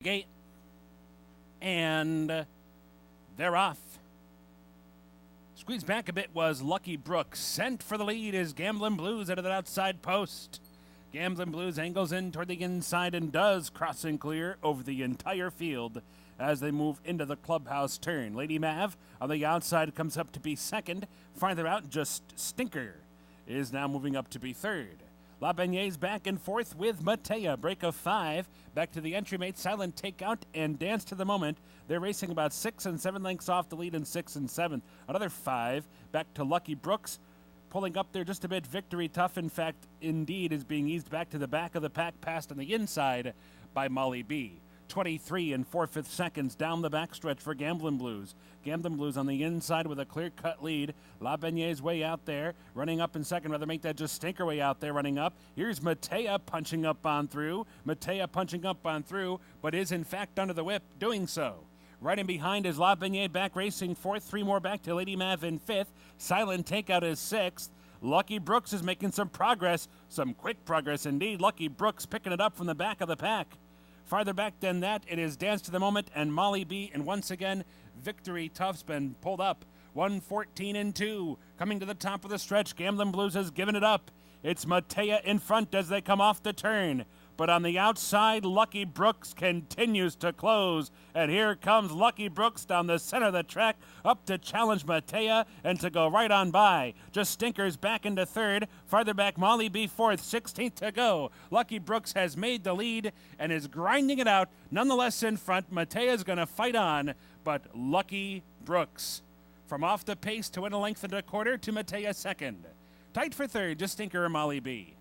gate. And they're off. Squeeze back a bit was Lucky Brooks. Sent for the lead is Gamblin' Blues out of the outside post. Gamblin' Blues angles in toward the inside and does cross and clear over the entire field as they move into the clubhouse turn. Lady Mav on the outside comes up to be second. Farther out, just Stinker is now moving up to be third. La Beignet's back and forth with Matea. Break of 5. Back to the entry mate. Silent Takeout and Dance to the Moment. They're racing about 6 and 7 lengths off the lead in 6 and 7. Another 5. Back to Lucky Brooks. Pulling up there just a bit. Victory Tough, in fact, indeed, is being eased back to the back of the pack, passed on the inside by Molly B. 23 and 4/5 seconds down the backstretch for Gamblin' Blues. Gamblin' Blues on the inside with a clear-cut lead. La Beignet's way out there, running up in second. Rather make that just Stinker way out there, running up. Here's Matea punching up on through. Matea punching up on through, but is in fact under the whip, doing so. Right in behind is La Beignet back racing fourth. 3 more back to Lady Mav in 5th. Silent Takeout is 6th. Lucky Brooks is making some progress, some quick progress indeed. Lucky Brooks picking it up from the back of the pack. Farther back than that, it is Dance to the Moment and Molly B. And once again, Victory Tough's been pulled up. 1:14 and 2. Coming to the top of the stretch, Gamblin' Blues has given it up. It's Matea in front as they come off the turn. But on the outside, Lucky Brooks continues to close. And here comes Lucky Brooks down the center of the track, up to challenge Matea and to go right on by. Just Stinkers back into third. Farther back, Molly B. fourth. 16th to go. Lucky Brooks has made the lead and is grinding it out. Nonetheless in front, Matea's going to fight on. But Lucky Brooks from off the pace to win a length and a quarter to Matea second. Tight for third, just Stinker and Molly B.